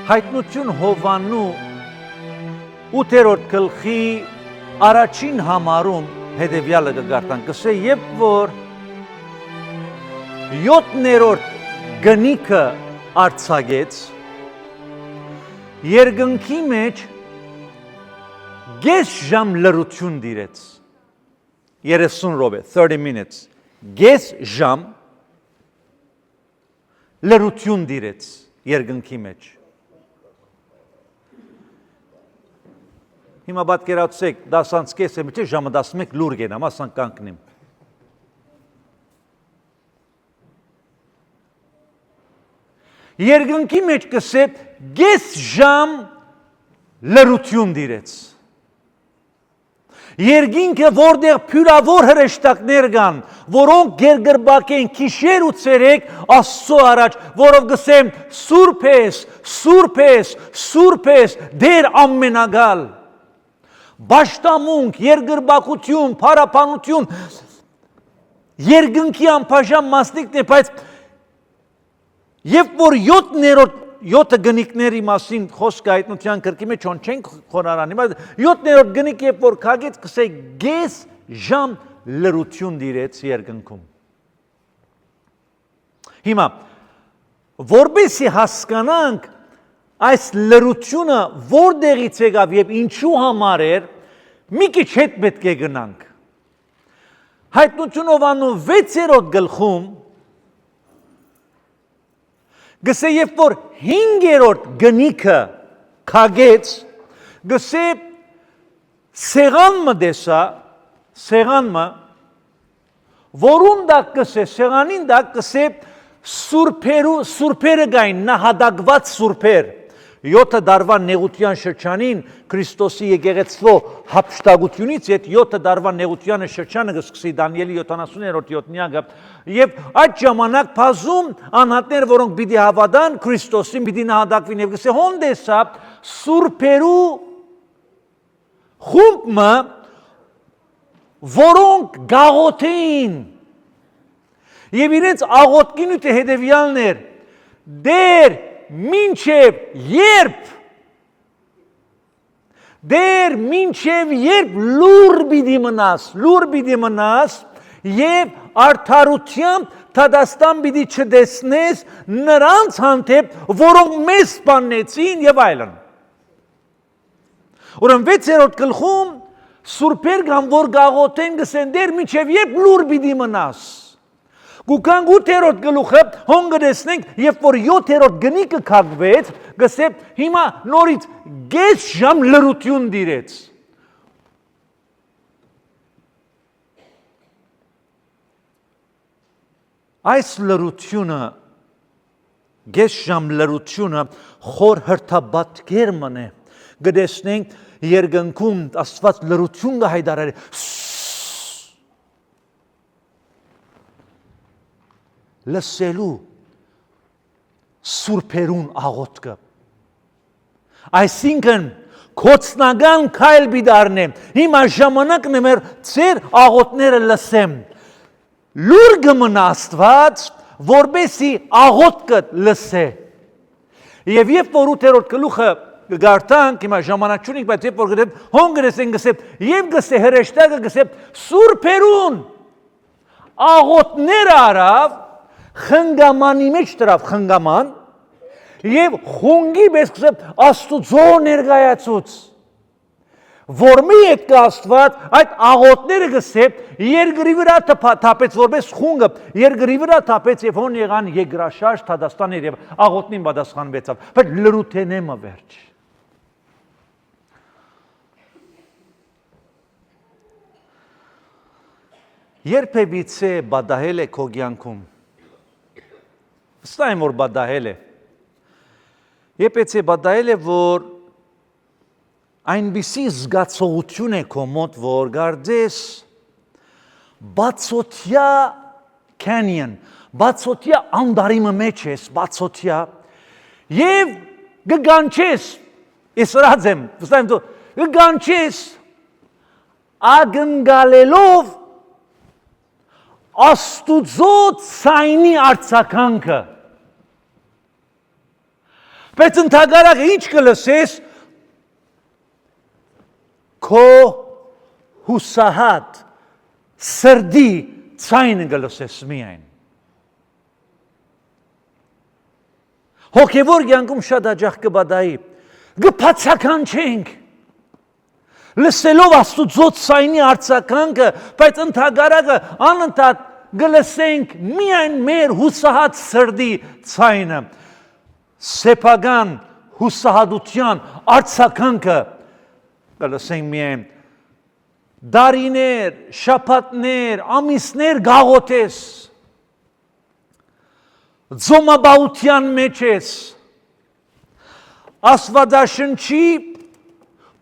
Հայտնություն Հովանու 8-րդ գլխի առաջին համարում հետևյալը կգարտան կսե, երբ որ 7-րդ գնիքը արձակեց, երկնքի մեջ գես ժամ լռություն դիրեց, 30 րոպե, 30 minutes, գես ժամ լռություն դիրեց երկնքի մեջ։ Հիմա պատկերացրեք 10-ից կեսը միջի ժամը 11 լուր գնամ, ասան կանգնեմ։ Երկնքի մեջ կսե գես ժամ լռություն դիրեց։ Երկինքը որտեղ փյուրավոր հրեշտակներ կան, որոնք գերգրբակ են գիշեր ու ցերեկ Աստծո առաջ, որով գսեմ սուրբ ես, սուրբ ես, սուրբ ես, դեր ամենագալ։ Բաշտամունք, երգրբակություն, փարապանություն, երկնքի անբաժան մասնիկն է, բայց երբ որ 7 գնիկների մասին խոսքը հայտնության գրքի մեջ չենք խոնարհանի, բայց 7-րդ գնիկ երբ որ քագեց, կսե գես ժամ լռություն դիրեց երկնքում։ Հիմա որպեսզի հասկանանք այս լռությունը որտեղից եկավ եւ ինչու համար էր, մի քիչ հետ պետք է գնանք։ Հայտնություն Հովանու 6-րդ գլխում գսե երբ որ 5-րդ գնիքը քագեց, գսե սեղանը դեսա, սեղանը, որուն դակ գսե, սեղանին դակ գսե սուրբերը գային, նահատակված սուրբեր, 7 դարվա նեղության շրջանին Քրիստոսի եկեղեցվո հափշտակությունից այդ 7 դարվա նեղությանը շրջանը կսկսի Դանիելի 70-րդ 7-նյակը եւ այդ ժամանակ բազում անհատներ, որոնք պիտի հավատան Քրիստոսին, պիտի նահատակվին եւ գսե հոնդեսա սուրբերու խումբը, որոնք գաղութեին եւ իրենց աղոթքին ու հետեւյալն էր դեր մինչև երբ լուր պիտի մնաս և արդարությամբ թադաստան պիտի չդեսնես նրանց հանդեպ, որոնք մեզ սպանեցին և այլն։ Ուրեմն 6-րդ գլխում սուրբեր կան, որ գաղութեն գսեն դեր մինչև երբ լուր պիտի մնաս։ Գուքանք 8-րդ գլուխը հոնգրեսնենք, երբ որ 7-րդ գնիկը քագվեց, գսե հիմա նորից գես ժամ լռություն դիրեց։ Այս լռությունը, գես ժամ լռությունը խոր հրթաբատկեր մնե, գտեսնենք երկնքում Աստված լռություն կհայտարարի, լսելու սուրբերուն աղոթքը։ Այսինքն կոծնական քայլ պիտի առնեմ, հիմա ժամանակն է մեր ձեր աղոթները լսեմ։ Լուր կմնա Աստված, որպեսզի աղոթքը լսե։ Եվ երբ որ 8-րդ գլուխը գարտանք, հիմա ժամանակ չունենք, բայց երբ որ գտեմ, հոնգրեսեն գսեմ, եւ գսե հրեշտակը գսեմ սուրբերուն աղոթները արավ, խնգամանի մեջ տրավ խնգաման և խունգի պես կսեմ Աստուծո ներկայացուց, որ մի հետ կա Աստված այդ աղոթները գսեմ երկրի վրա թափեց որպես խունգը, երկրի վրա թափեց և հոն եղան երկրաշարժ թադաստաներ և աղոթնին պատասխանվեցավ, բայց լռութենեմը վերջ։ Երբևիցե բադահել է քո կյանքում։ Վստահ եմ, որ բադահել է։ Երբեցե բադահել է, որ այնպիսի զգացողություն է քո մոտ, որ կարծես բացօթյա canyon, բացօթյա անդարիմը մեջ ես, բացօթյա, և կգանչես, ես սրած եմ, վստահ եմ, կգանչես ագնկալելով Աստուծո ցայնի արձագանքը։ Բայց ընդհանրակը ինչ կլսես քո հուսահատ սրդի ցայնը կլսես միայն հոգևոր կյանքում շատ հաճախ կբադայի կբացականչենք լսելով Աստուծո ցայնի արձագանքը բայց ընդհանրակը անընդհատ կլսենք միայն մեր հուսահատ սրդի ցայնը սեփական հուսահատության արձագանքը կլսենք միայն դարիներ, շաբաթներ, ամիսներ գաղութես Ձոմաբաության մեջ ես Աստվածաշնչի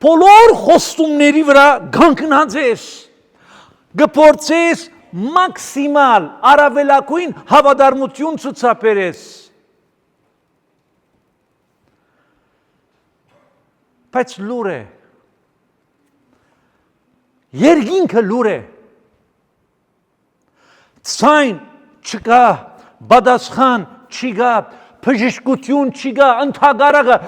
բոլոր խոստումների վրա կանգնած ես կփորձես մաքսիմալ առավելագույն հավատարմություն ցուցաբերես բայց լուր է երկինքը լուր է ցայն չկա բադասխան չի գա, բժշկություն չի գա, ընդհանրակը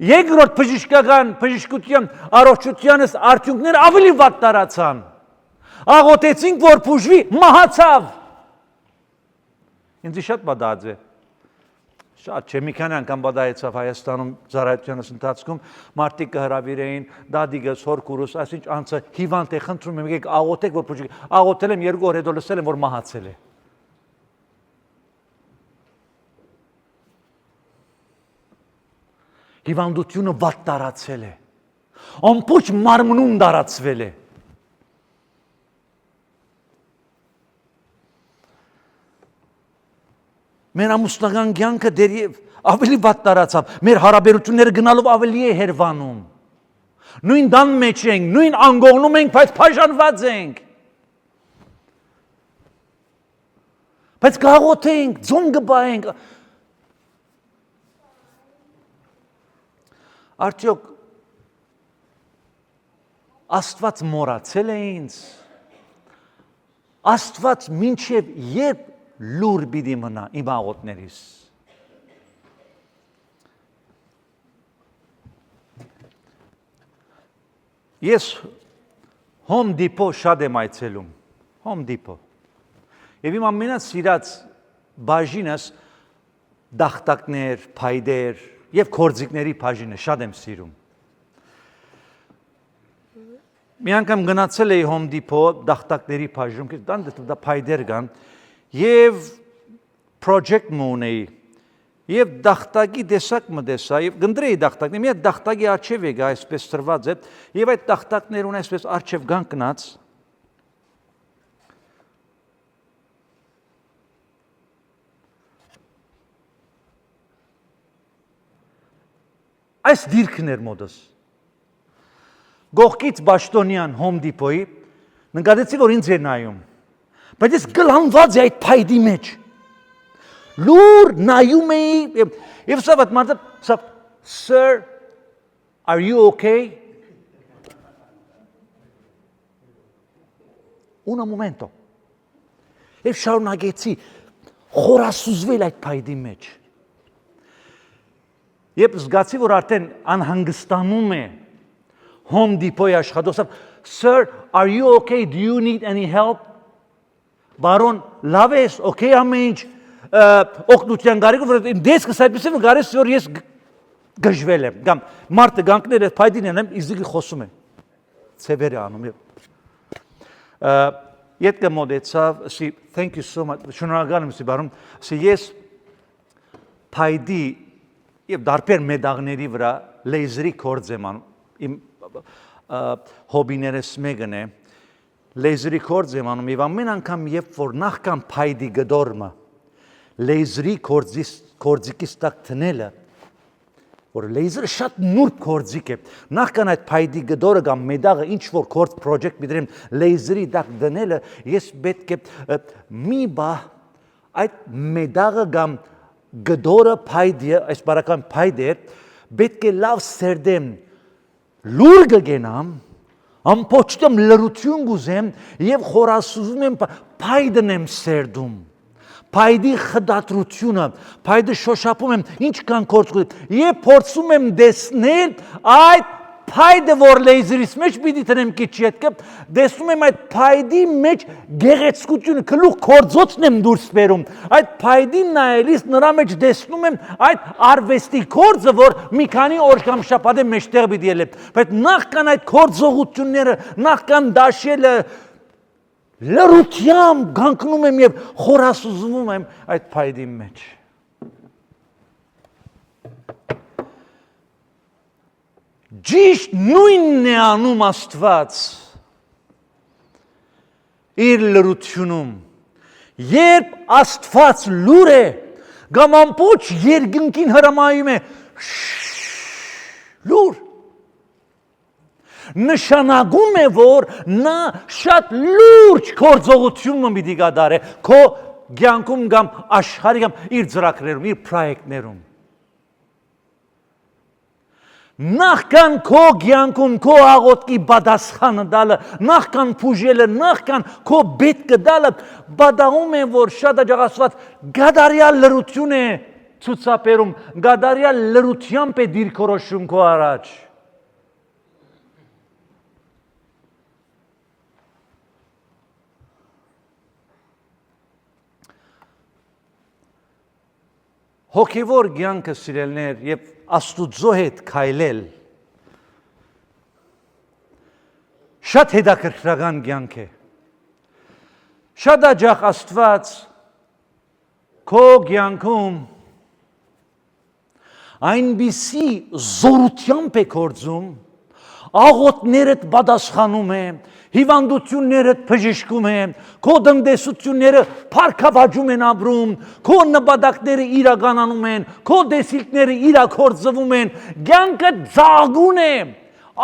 երկրորդ բժշկության առողջությանս արդյունքները ավելի վատ տարածան։ Աղոթեցինք, որ բուժվի, մահացավ։ Ինձ շատ բադած է։ Շատ չէ, մի քանի անգամ բադայեցավ Հայաստանում ծառայությունս ընթացքում, մարդիկ կհրավիրեին, դադիգս, հորքուրս, այսինչ անձը հիվանդ է, խնդրում եմ, եկեք աղոթեք, որ բուժվի։ Աղոթել եմ 2 օր հետո լսել եմ, որ մահացել է։ Հիվանդությունը վատ տարածել է, ամբողջ մարմնում տարածվել է։ Մեր ամուսնական կյանքը դեռ ավելի վատ տարածավ, մեր հարաբերությունները գնալով ավելի է հերվանում։ Նույն դան մեջ ենք, նույն անգողնում ենք, բայց բաժանված ենք։ Բայց գաղոթենք, ձոն կբայենք։ Արդյոք Աստված մոռացել է ինձ։ Աստված մինչև երբ լուր պիտի մնա իմ աղոթներիս։ Ես Home Depot շատ եմ այցելում, Home Depot։ Եվ իմ ամենասիրած բաժինս դախտակներ, փայդեր և կորձիկների բաժինը շատ եմ սիրում։ Մի անգամ գնացել էի Home Depot դախտակների բաժնում, դա փայդեր կան, և project ունեի, և դախտակի տեսակ մտեսա, և գնդրեի դախտակներ, մի հատ դախտակի առջև եկա, այսպես տրված է, և այդ դախտակներուն այսպես առջև կանգնած, այս դիրքն էր մոտս։ Գողքից Բաշտոնյան Home Depot-ի նկատեցի, որ ինձ էր նայում, բայց ես գլանված էի այդ փայդի մեջ։ Լուր նայում էի, և սա վատ մարդը, Sir, are you okay? Un momento։ Եվ շարունակեցի խորասուզվել այդ փայդի մեջ։ Երբ զգացի, որ արդեն անհանգստանում է Home Depot-ի աշխատող, Sir, are you okay? Do you need any help? Բարոն, լավ ես, okay ամեն ինչ օգնության գարիք, որ դեսկս այդպես եմ գարես, որ ես գժվել եմ, կամ մարդը գանքներ ես փայդին եմ, իզիկի խոսում է, ծևեր է անում, ետկը մոդեցավ, ասի, thank you so much, շնորհակալ եմ, ասի բարոն, ասի, ես փայդի և դարբեր մեդաղների վրա լեյզերի կորձ եմ անում, իմ հոբիներս մեկն է, լեյզերի կորձ եմ անում, և ամեն անգամ երբ որ նախքան փայդի գդորմը լեյզերի կորձիկից տակ տնելը, որ լեյզերը շատ նուրբ կորձիկ է, նախքան այդ փայդի գդորը կամ մեդաղը ինչ-որ կորձ պրոջեկտ բիդրեմ լեյզերի տակ դնելը, ես պետք է մի բահ այդ մեդաղը կամ գդորը փայդը, այս բարական փայդը, պետք է լավ սերդեմ, լուր գգենամ, ամպոչտեմ լրություն գուզեմ և խորասուզում եմ, փայդն եմ սերդում, Փայդի խդատրությունը, փայդը շոշափում եմ, ինչքան կորցնում, եւ փորձում եմ տեսնել այդ փայդը, որ լեյզերից մեջ պիտի տնեմ քիչ հետքը, տեսնում եմ այդ փայդի մեջ գեղեցկությունը, գլուխ կորձոցն եմ դուրս բերում։ Այդ փայդին նայելիս նրա մեջ տեսնում եմ այդ արվեստի կորձը, որ մի քանի օր կամ շաբաթ մեջտեղ պիտի ելե։ Բայց նախքան այդ կորձողությունները, նախքան դաշելը լրությամբ գանկնում եմ եւ խորասուզվում եմ այդ փայդի մեջ։ Ճիշտ նույնն է անում Աստված իր լրությունում, երբ Աստված լուր է, կամ ամբողջ երկնքին հրամայում է լուր, նշանակում է, որ նա շատ լուրջ գործողություն պիտի կատարի քո կյանքում կամ աշխարհի կամ իր ծրագրերում, իր պրոյեկտներում։ Նախքան քո կյանքում քո աղոթքի պատասխանը տալը, նախքան փուժելը, նախքան քո պետքը տալը, բադաղում է, որ շատ հաճախ Աստված գադարյալ լրություն է ցուցաբերում, գադարյալ լրությամբ է դիրքորոշում քո առաջ։ Հոգևոր կյանքը սիրելներ եւ Աստուծո հետ քայլել շատ հետաքրքրական կյանք է։ Շատ հաճախ Աստված քո կյանքում այնպիսի զորությամբ է գործում, աղոթներդ պատասխանում է, հիվանդություններդ բժշկում է, քո տնտեսությունները փառքավաճում են ապրում, քո նպատակները իրականանում են, քո դեսիլքները իրագործվում են, կյանքը ծաղկուն է,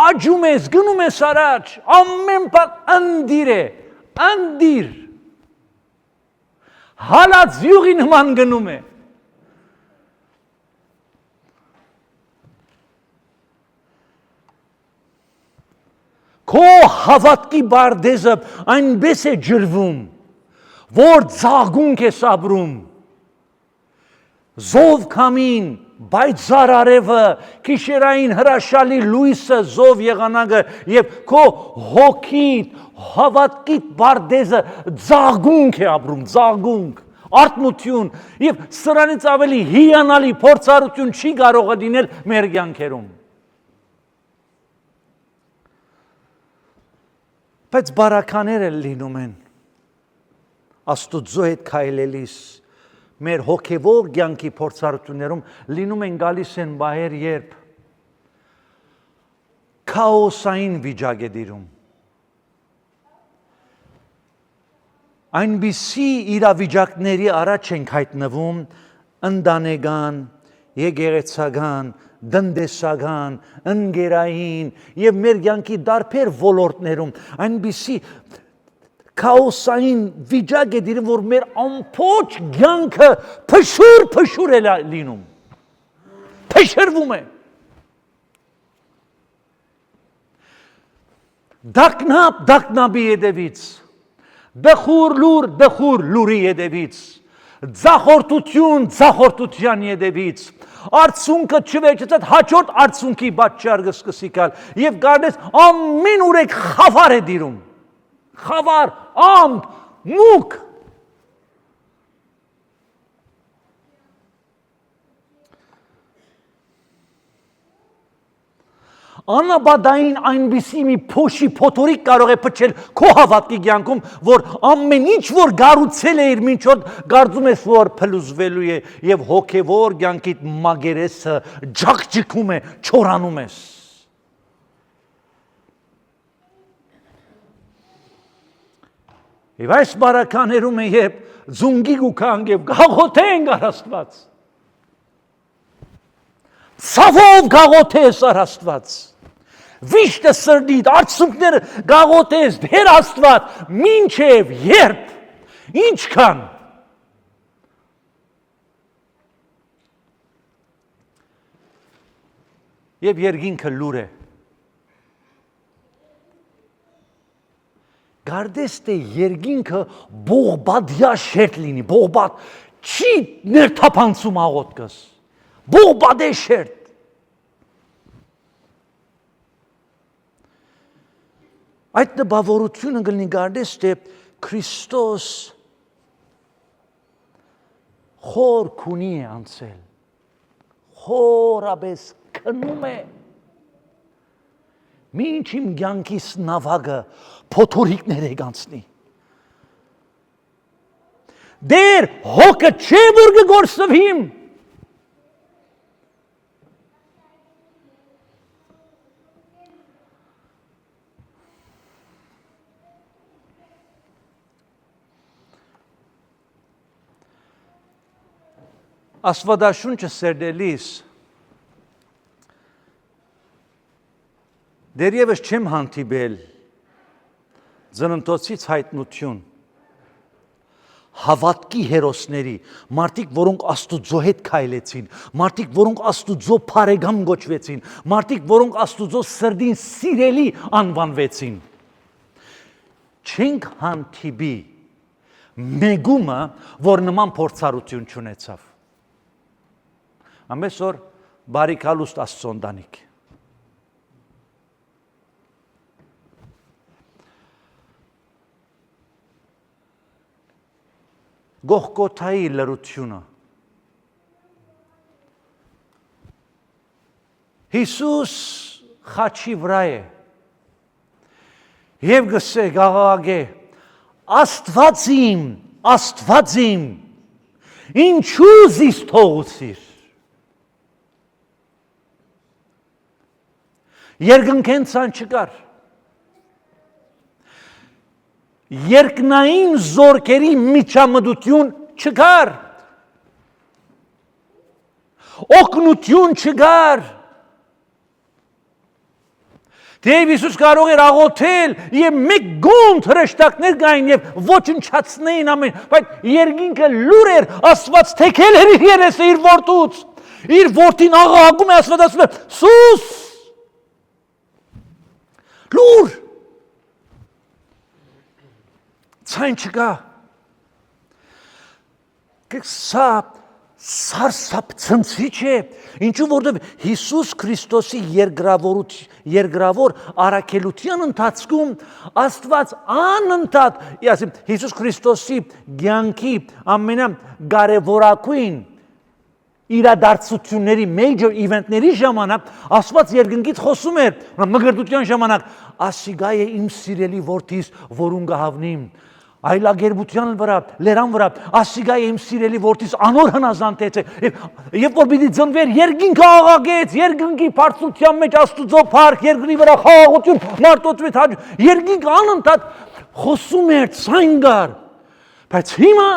աճում ես, գնում ես առաջ, ամեն բան անդիր է, անդիր, հալած յուղի նման գնում է։ Քո հավատքի բարդեզը այնպես է ջրվում, որ ծաղկունք ես ապրում։ Զով քամին, պայծառ արևը, գիշերային հրաշալի լույսը, զով եղանակը եւ քո հոգիդ, հավատքիդ բարդեզը ծաղկունք է ապրում, ծաղկունք, արթնություն եւ սրանից ավելի հիանալի փորձառություն չի կարող լինել մեր կյանքերում։ Բայց բարակաները լինում են Աստուծո հետ քայլելիս, մեր հոգևոր կյանքի փորձառություններում լինում են գալիս են բահեր, երբ քաոսային վիճակ է դիրում։ Այնպիսի իրավիճակների առաջ ենք հայտնվում ընտանեկան, եկեղեցական, տնտեսական, ընկերային եւ մեր կյանքի տարբեր ոլորտներում այնպիսի քաոսային վիճակ է դիրում, որ մեր ամբողջ կյանքը փշուր է լինում, փշրվում է, դակնաբի հետևից, դխուր լուրի հետևից, ձախորդության հետևից, արցունքը չվեճեցած հաջորդ արցունքի պատճառ կսկսի գալ եւ գարնես ամեն ուրեք խավար է դիրում, խավար, ամպ, մուկ, անաբադային այնպիսի մի փոշի փոթորիկ կարող է փչել քո հավատքի կյանքում, որ ամեն ինչ որ գառուցել էր մինչ որ կարծում ես որ փլուզվելու է եւ հոգեվոր կյանքիդ մագերեսը ջակջկում է, չորանում ես։ Եվ այս բարականերում է երբ զունգի գուքան եւ գաղոթեն Աստված։ Ցավով գաղոթես Աստված։ Վիշտը սրդիդ, արցունքները գաղոթես Տեր Աստված, մինչև երբ, ինչքան։ Եվ երկինքը լուր է։ Գարդես թե երկինքը բողբադյա շերտ լինի, բողբադ չի ներթափանցում աղոտքս, բողբադ է շերտ։ Այդ նպավորությունը գլնի գարդես թե Քրիստոս խոր քունի է անցել, խորաբես քնում է, մինչ իմ կյանքիս նավակը փոթորիկներ է գանցնի։ Դեր հոգը չէ որ կգործվիմ։ Աստվածաշունչը սերդելիս դերևս չեմ հանդիպել ծննդոցից հայտնություն հավատքի հերոսների, մարդիկ, որոնք Աստուծո հետ քայլեցին, մարդիկ, որոնք Աստուծո բարեկամ գոչվեցին, մարդիկ, որոնք Աստուծո սրտին սիրելի անվանվեցին։ Չենք հանդիպի մեգումը, որ նման փորձառություն չունեցավ։ Ամեն օր բարիքալուստ Աստծո ընտանիք։ Գողգոթայի լրությունը։ Հիսուս խաչի վրա է և գսե գաղաղագե Աստված իմ, ինչու զիս թողուցիր։ Երկնքեն ցան չկար։ Երկնային զորքերի միջամտություն չկար։ Օգնություն չկար։ Թեև Հիսուս կարող էր աղոթել և մեկ գունդ հրեշտակներ կային և ոչնչացնեին ամեն, բայց երկինքը լուր էր, Աստված թեքել էր իր երեսը իր որդուց, իր որդին աղաղակում է, Աստված ասում է, Սուս, լուր, ցայն չկա, սա սարսափցնցիչ է, ինչու որտև Հիսուս Քրիստոսի երկրավոր առաքելության ընթացքում Աստված անընդհատ, Հիսուս Քրիստոսի կյանքի ամենակարևորագույն իրադարձությունների major event-ների ժամանակ Աստված երկնքից խոսում էր, մկրտության ժամանակ, ասիգա է իմ սիրելի որդիս, որուն կհավնիմ, այլագերբության վրա, լերան վրա, ասիգա է իմ սիրելի որդիս, անոր հնազանդեց է, և որ պիտի ծնվեր, երկինքը աղաղեց, երկնքի բարձրության մեջ Աստուծո փառք, երկրի վրա խաղաղություն, մարդոց հաճ, երկինքը անընդհատ խոսում էր, ցայն կար, բայց հիմա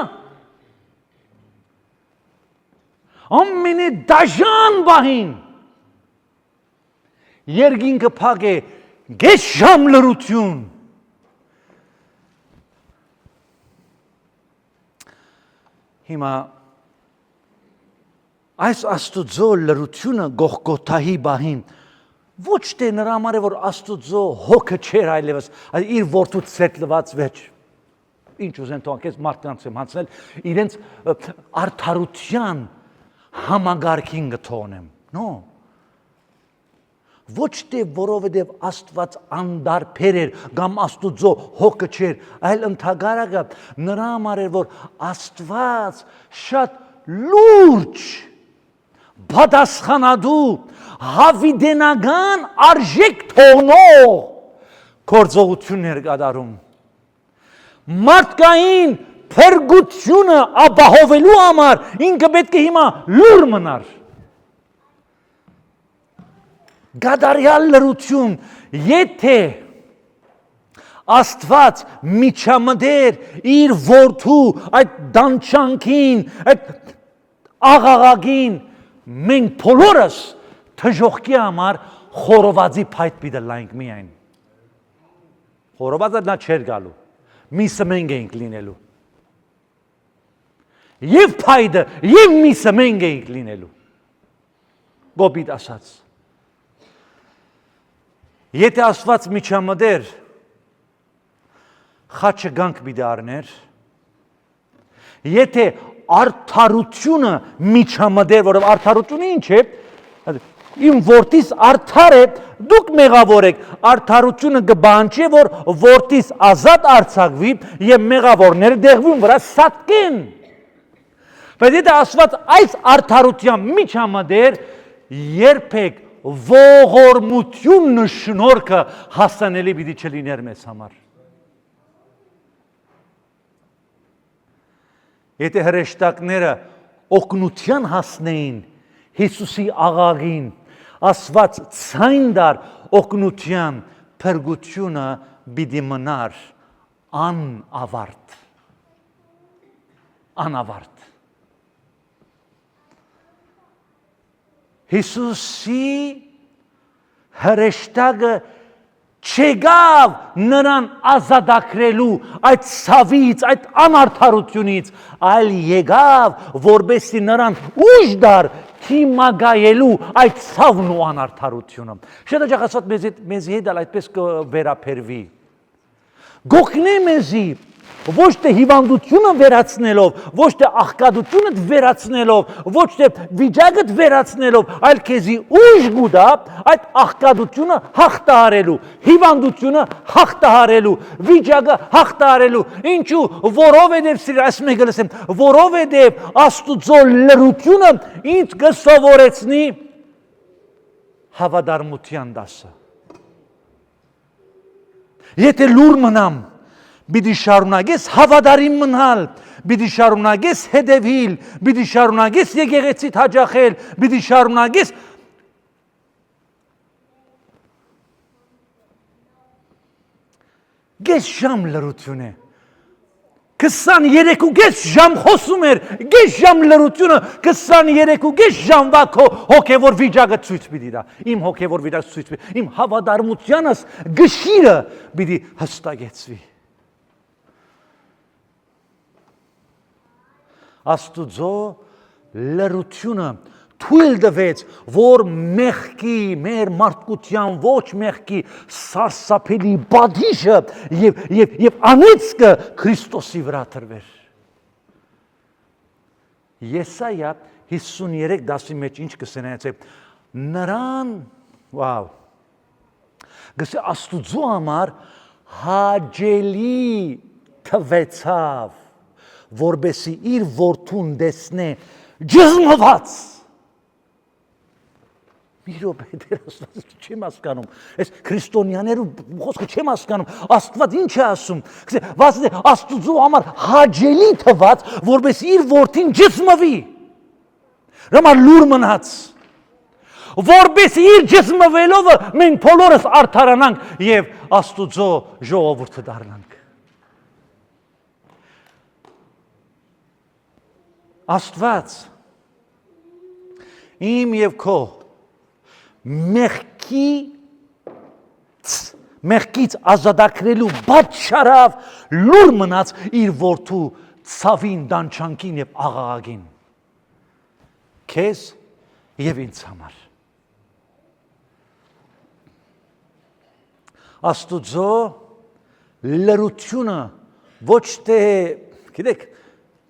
ամենադաժան բահին երկինքը փակ է, գես ժամ լրություն։ Հիմա այս Աստուծո լրությունը Գողգոթայի բահին ոչ թե նրա համար է, որ Աստուծո հոգը չէր այլևս, իր որդուց սեթլված վեճ, ինչ ուզեն թողնքես մարդկանց եմ հանցնել, իրենց արդարության համագարքին կթողնեմ, նո, ոչ թե որովհետև Աստված անդարբեր էր, կամ Աստուծո հոգը չէր, այլ ընդհակառակը նրա համար էր, որ Աստված շատ լուրջ, պատասխանատու, հավիտենական արժեք թողնող գործողություններ կատարում։ Մարդկային փրկությունը ապահովելու համար ինքը պետք է հիմա լուր մնար։ Գադարյալ լրություն, եթե Աստված միջամտեր իր որդու այդ դանչանքին, այդ աղաղակին, մենք բոլորս թժողքի համար խորովածի փայտ պիտի լայնք միայն։ Խորովածը նա չէր գալու, միսը մենք էինք լինելու։ Եվ փայտը, և միսը մենք էինք լինելու։ Գոբիտ ասաց։ Եթե Աստված միջամտեր, խաչը գանք պիտի առներ, եթե արդարությունը միջամտեր, որով արդարությունը ինչ է, իմ որդիս արդար է, դուք մեղավոր եք, արդարությունը կբանչի, որ որդիս ազատ արձակվի և մեղավորները դեղվին վրա սատկեն։ Բայց եթե ասված այս արդարության միջամտեր, երբեք ողորմությունն շնորհքը հասանելի պիտի չլիներ մեզ համար։ Եթե հրեշտակները օգնության հասնեին Հիսուսի աղաղին, ասված ցայն դար օգնության փրկությունը պիտի մնար անավարտ։ Անավարտ։ Հիսուսի հրեշտակը չեկավ նրան ազատագրելու այդ ցավից, այդ անարդարությունից, այլ եկավ, որպեսզի նրան ուժ դար թիմագայելու այդ ցավն ու անարդարությունը։ Շատ հաճախ ասված մեզի հետ այդպես կվերապերվի։ Գոհնե մեզի ոչ թե հիվանդությունը վերացնելով, ոչ թե աղքատությունը վերացնելով, ոչ թե վիճակը վերացնելով, այլ քեզի ուժ գուտա այդ աղքատությունը հաղթահարելու, հիվանդությունը հաղթահարելու, վիճակը հաղթահարելու։ Ինչու? Որովհետև այս մեկը լսեմ, որովհետև Աստուծո լրությունը ինձ կսովորեցնի հավատարմության դասը։ Եթե լուր մնամ, պիտի շարունակես հավատարիմ մնալ, պիտի շարունակես հետևիլ, պիտի շարունակես եկեղեցիդ հաճախել, պիտի շարունակես գես ժամ լրություն է, 23.5 ժամ խոսում էր, գես ժամ լրությունը, 23.5 ժամվա քո հոգևոր վիճակը ցույց պիտի տա, իմ հոգևոր վիճակը ցույց պիտի, իմ հավատարմությանս գշիրը պիտի հստակեցվի։ Աստուծո լրությունը թույլ տվեց, որ մեղքի, մեր մարդկության ոչ մեղքի սարսափելի բադիժը և անեծքը Քրիստոսի վրա տրվեր։ Եսայա 53:10-ի մեջ ինչ կսենայացե, նրան, վավ, գսե Աստուծո համար հաճելի թվեցավ, որբեսի իր որդուն դեսնե ջզմված։ Մի րոպե դեր Աստված չեմ հասկանում, այս քրիստոնյաներու խոսքը չեմ հասկանում, Աստված ինչ է ասում, վասն Աստուծո համար հաճելի թված, որբեսի իր որդին ջզմվի, համար լուր մնաց, որբեսի իր ջզմվելով մենք բոլորս արդարանանք և Աստուծո ժողովուրդը դառնանք։ Աստված իմ և քո մեղքից ազատագրելու պատճառով լուր մնաց իր որդու ցավին, դանչանքին և աղաղակին, քեզ և ինձ համար։ Աստուծո լրությունը ոչ թե, գիտեք,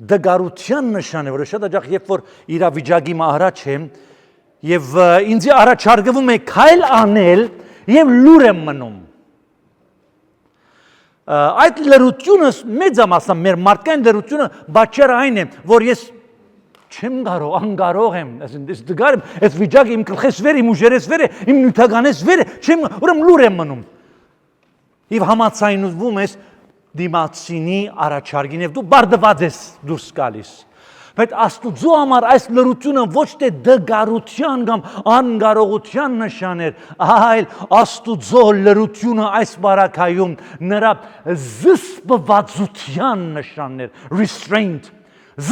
դգարության նշան է, որ շատ հաճախ երբ որ իրավիճակի առաջ եմ և ինձ առաջարկվում է քայլ անել և լուր եմ մնում։ Այդ լրությունս մեծամասամբ մեր մարդկային լրությունը պատճառը այն է, որ ես չեմ կարող, անկարող եմ, ես դգար եմ, այս վիճակը իմ գլխես վեր է, իմ ուժերես վեր է, իմ նյութականես վեր է, ուրեմն լուր եմ մնում։ Եվ համաձայնվում ես դիմացինի առաջարկին և դու բարդված ես դուրս գալիս։ Բայց Աստուծո համար այս լրությունը ոչ թե դգարության կամ անկարողության նշան էր, այլ Աստուծո լրությունը այս բարակայում նրա զսպվածության նշանն էր, restraint,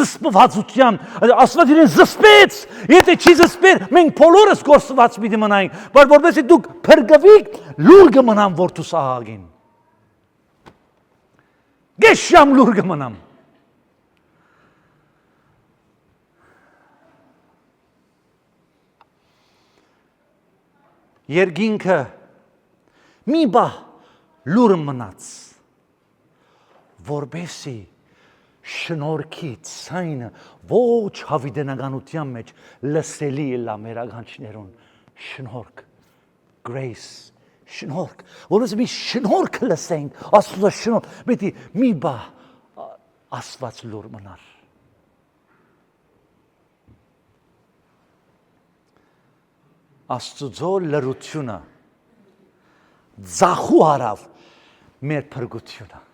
զսպվածության, Աստված իրեն զսպեց, եթե չի զսպեր, մենք բոլորս գործված պիտի մնայինք, բայց որպեսզի դուք փրկվիք, լուր կմնամ որդուս աղաղին։ Գես ժամ լուր կմնամ։ Երկինքը մի բա լուր մնաց, որբեսի շնորհքի ցայնը ոչ հավիտենականության մեջ լսելի է մեր ականջներուն շնորհք grace շնորհք որպես մի շնորհք լսենք Աստծո շնորհք պետք է մի բա Աստված լուր մնար Աստծո լրությունը ձախու արավ մեր փրկությունը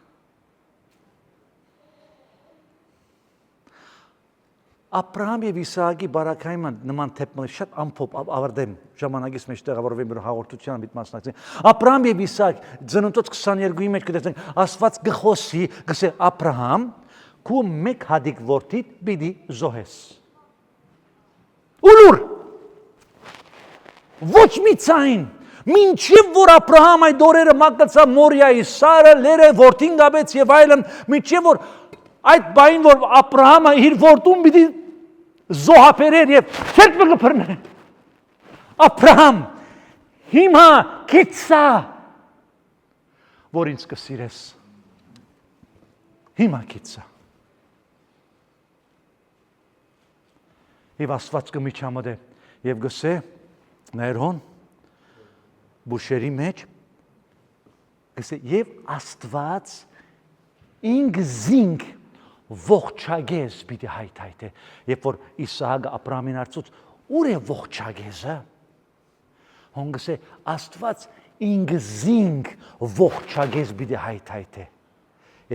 Աբրահամ եւ Իսահակի բարակայինը նման թեփը շատ ամփոփ ավարտեմ ժամանակից մեջ տեղավորվեմ бір հաղորդության միտ մասնակցին Աբրահամ եւ Իսահակ ծնունդոց 22-ի մեջ կտեսնենք Աստված գխոսի գսե Աբրահամ քու մեկ հադիկ որդիդ պիտի զոհես Ուլուր ոչ մի ցայն մինչև որ Աբրահամ այդ օրերը մագացավ Մորիայի Սարը լերը որդին գաբեց եւ այլն մինչև որ այդ բային որ Աբրահամը իր որդուն պիտի զոհաբերեր եւ չեք կփռներ Աբրահամ հիմա քիծա որ ինձ կսիրես հիմա քիծա եւ Աստված կմիջամտե եւ գսե ներհոն բուշերի մեջ գսե եւ Աստված ինքզինք ողջագեզ պիտի հայթայթե երբ որ Իսահակը Աբրահամին արծուց ուր է ողջագեզը հոնգսե Աստված ինքզինք ողջագեզ պիտի հայթայթե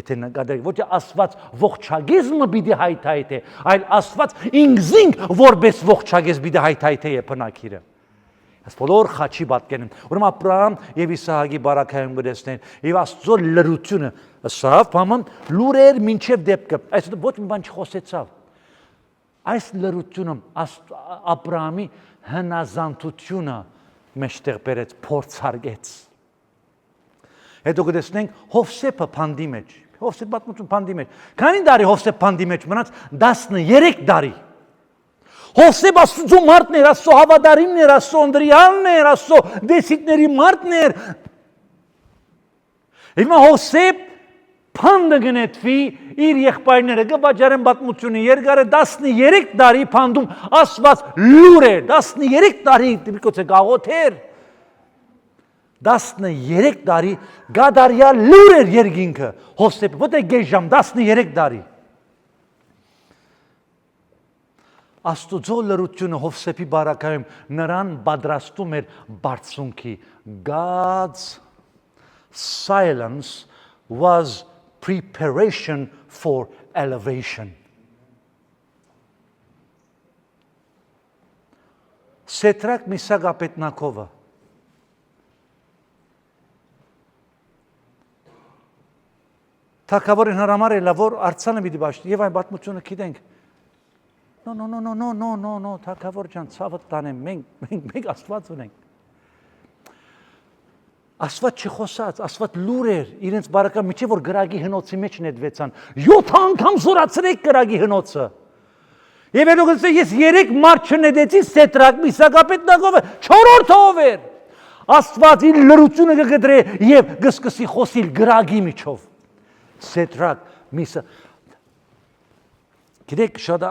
եթե նկատեք ոչ Աստված ողջագեզը պիտի հայթայթե այլ Աստված ինքզինք որպես ողջագեզ պիտի հայթայթե է բնակիրը Այս բոլոր խաչի պատկերն ուրեմն Աբրահամ եւ Իսահակի բարակայում գտեսնեն եւ Աստծո լրությունը ըսավ բաման լուրեր մինչև դեպքը այս ոչ մի բան չխոսեցավ այս լրությունը Աբրահամի հնազանդությունը մեջտեղ բերեց փորձարկեց հետո գտեսնենք Հովսեփը փանդի մեջ Հովսեփ պատմություն փանդի մեջ քանի տարի Հովսեփ փանդի մեջ մնաց 13 տարի Հովսեփ Աստծո մարդն էր, Աստծո հավատարիմն էր, Աստծո անդրիալն էր, Աստծո դեսիկների մարդն էր։ Հիմա Հովսեփ փանդը գնետվի իր եղբայրները կվաճառեն պատմությունը երկարը 13 տարի փանդում Աստված լուր էր 13 տարի դիպկոց է գաղոթեր 13 տարի գադարյալ լուր էր երկինքը Հովսեփ ո՞տե գեժամ 13 տարի Աստուծո լրությունը Հովսեփի բարակայում նրան պատրաստում էր բարձունքի God's silence was preparation for elevation Սետրակ Միսակ Աբեդնագովը Թագավորին հրամարել որ արձանը պիտի բաշխի եւ այն պատմությունը գիտենք No, թագավոր ջան, ցավը տանեմ, մենք Աստված ունենք։ Աստված չխոսած, Աստված լուր էր, իրենց բարակա միջի որ գրագի հնոցի մեջ նետվեցան։ 7 անգամ զորացրեք գրագի հնոցը։ Եվ հետո գսե ես 3 մարդ չնետեցի Սետրակ Միսակ Աբեդնագովը 4-րդ ով էր։ Աստված իր լրությունը կգտրե եւ կսկսի խոսիլ գրագի միջով։ Սետրակ Միսակ Գիտեք շատ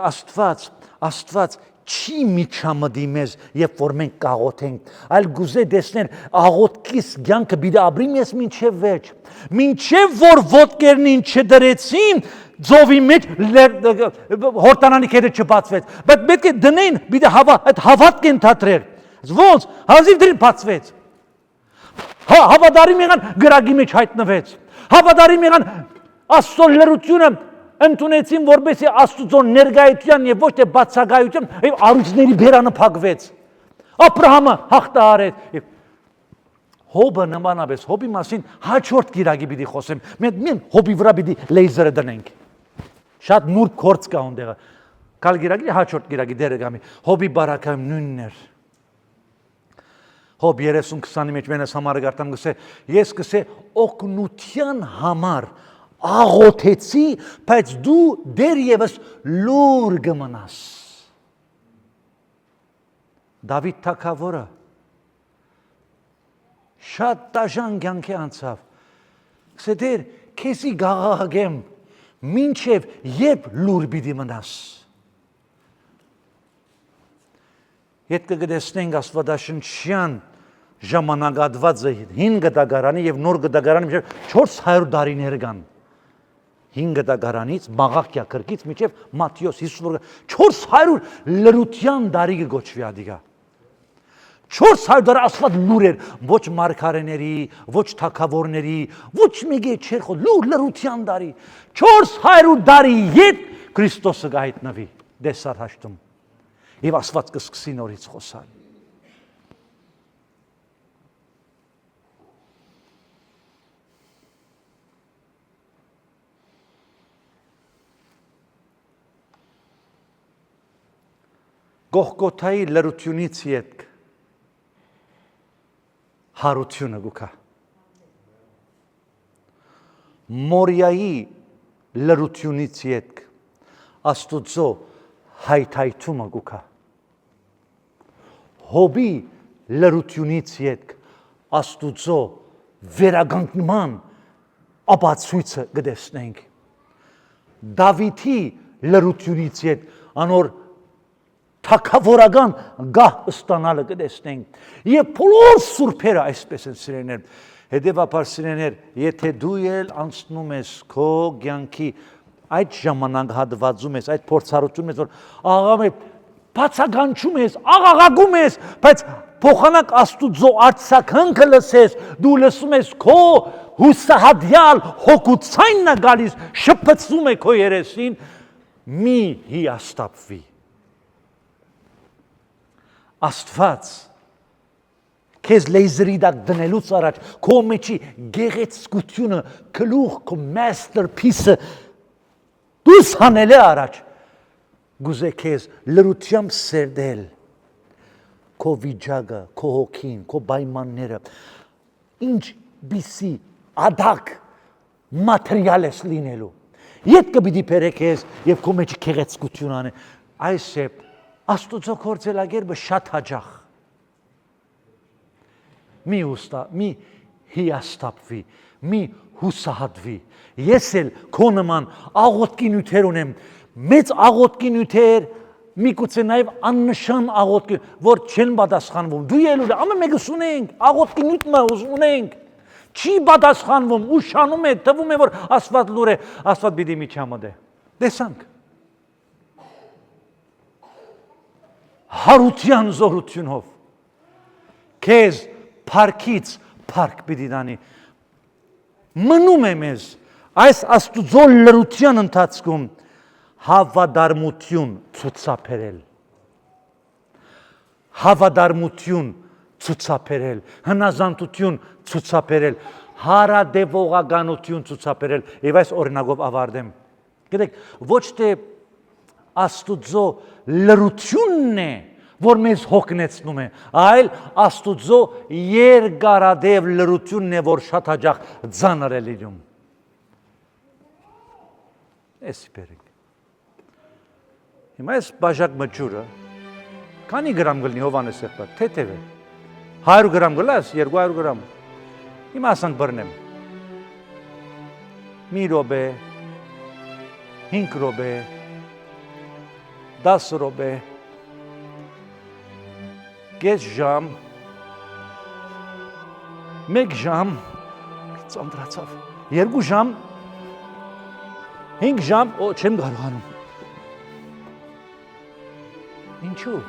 Աստված չի միջամտի մեզ, երբ որ մենք կաղոթենք, այլ գուզե դեսներ աղոթքիս կյանքը պիտի ապրիմ ես մինչև վերջ, մինչև որ ոտքերնին չդրեցին, ձովի մեջ հորտանանի քերը չբացվեց, բայց պետք է դնեն, պիտի այդ հավատք են թատրել, ոնց, հազիվ դրին բացվեց, հավատարիմ եղան գրագի մեջ հայտնվեց, հավատարիմ եղան Աստծո լրությունը ընդունեցին որպեսի Աստծո ներկայության եւ ոչ թե բացակայության եւ առույցների բերանը փակվեց Աբրահամը հաղթահարեց Հոբը նմանապես Հոբի մասին հաջորդ գիրագի պիտի խոսեմ մենք Հոբի վրա պիտի լեյզերը դնենք շատ նուրբ կորց կա ունդեղը կալ գիրագի հաջորդ գիրագի դերը գամի Հոբի բարակայում նույնն էր Հոբ 30-20-ի մեջ մենս համարը գարտամ գսե ես գսե օգնության համար աղոթեցի, բայց դու դեռևս լուր կմնաս։ Դավիթ թագավորը շատ դաժան կյանքի անցավ։ Գսե դեր քեզի գաղաղեմ, մինչև երբ լուր պիտի մնաս։ Ետ կգտեսնենք Աստվածաշնչյան ժամանակահատվածը 5 դագարանի եւ նոր դագարանի միջև 400 տարիներ կան։ 5 դագարանից Մաղաքիա կրկից միջև Մատթեոս 400 լրության տարի կգոչվի ադիգա։ 400 դար Աստված լուր էր, ոչ մարգարեների, ոչ թագավորների, ոչ մեկի չէր խո լուր լրության տարի։ 400 տարի ետ Քրիստոսը գայտնվի դեսար հաշտում։ Եվ Աստված կսկսի նորից խոսալ։ Գողգոթայի լրությունից ետք հարությունը գուքա։ Մորիայի լրությունից ետք Աստուծո հայթայթումը գուքա։ Հոբի լրությունից ետք Աստուծո վերագանքման ապացույցը գտեսնենք։ Դավիթի լրությունից ետք անոր թագավորական գահ ստանալը կտեսնենք։ Եվ բոլոր սուրբերը այսպես են սիրեներ։ Հետևաբար սիրեներ, եթե դու էլ անցնում ես քո կյանքի այդ ժամանակահատվածում ես, այդ փորձառությունում ես, որ աղաղում ես, բացականչում ես, աղաղակում ես, բայց փոխանակ Աստուծո արձագանքը լսես, դու լսում ես քո հուսահատյալ հոգուցայինն է գալիս, շփոթվում է քո երեսին, մի հիասթափվի։ Աստված քեզ լեյզերի դակ դնելուց առաջ քո մեջի գեղեցկությունը գլուխ քո masterpiece-ը դուս հանել առաջ գուզե քեզ լրությամբ սերդել քո վիճակը, քո հոգին, քո պայմանները ինչ բիսի ադակ մատերիալ ես լինելու ետ կպիտի բերե քեզ եւ քո մեջի գեղեցկություն անը այս է Աստուծո գործելագերբը շատ հաճախ մի հիասթափվի, մի հուսահատվի։ Ես էլ քո նման աղոթքի նյութեր ունեմ, մեծ աղոթքի նյութեր, միգուցե նաև աննշան աղոթքի, որ չեն պատասխանվում։ Դու ելուր, ամեն մեկս ունենք, աղոթքի նյութը ունենք։ Չի պատասխանվում, ուշանում է, թվում է, որ Աստված լուր է, Աստված պիտի միջամտե։ Տեսանք։ Հարության զորությունով քեզ փառքից փառք պիտի տանի մնում է մեզ այս Աստուծո լրության ընթացքում հավատարմություն ցուցաբերել հնազանդություն ցուցաբերել հարադեվողականություն ցուցաբերել եւ այս օրինակով ավարտեմ գիտեք ոչ թե Աստուծո լրությունն է, որ մեզ հոգնեցնում է, այլ Աստուծո երկարադեպ լրությունն է, որ շատ հաճախ ծանր է լինում։ Էսի բերենք։ Հիմա այս բաժակ մջուրը, քանի գրամ գլնի Հովանես եղբայր, թեթև է, 100 գրամ գլաս, 200 գրամ, հիմա ասանք բրնեմ, մի ռոբե, 5 ռոբե, 10 րոպե, կես ժամ, 1 ժամ, ծանրացավ, 2 ժամ, 5 ժամ, չեմ կարողանում։ Ինչու։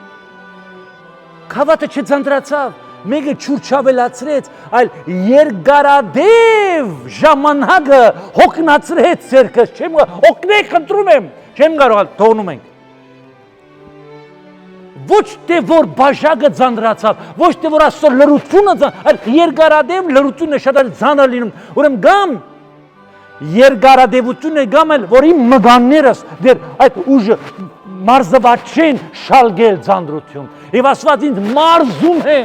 Քավատը չծանրացավ, մեկը չուրչավելացրեց, այլ երկարադեպ ժամանակը հոգնացրեց ձերքս, չեմ օգնեք խնդրում եմ, չեմ կարող, թողնում ենք։ Ոչ թե որ բաժակը ծանրացավ, ոչ թե որ Աստծո լրությունը այլ երկարադեպ լրությունն է շատ ծանր լինում։ Ուրեմն գամ երկարադեպությունն է գամ էլ որ իմ մգաններս դեր այդ ուժը մարզված չեն շալգել ծանրություն։ Եվ Աստված ինձ մարզում է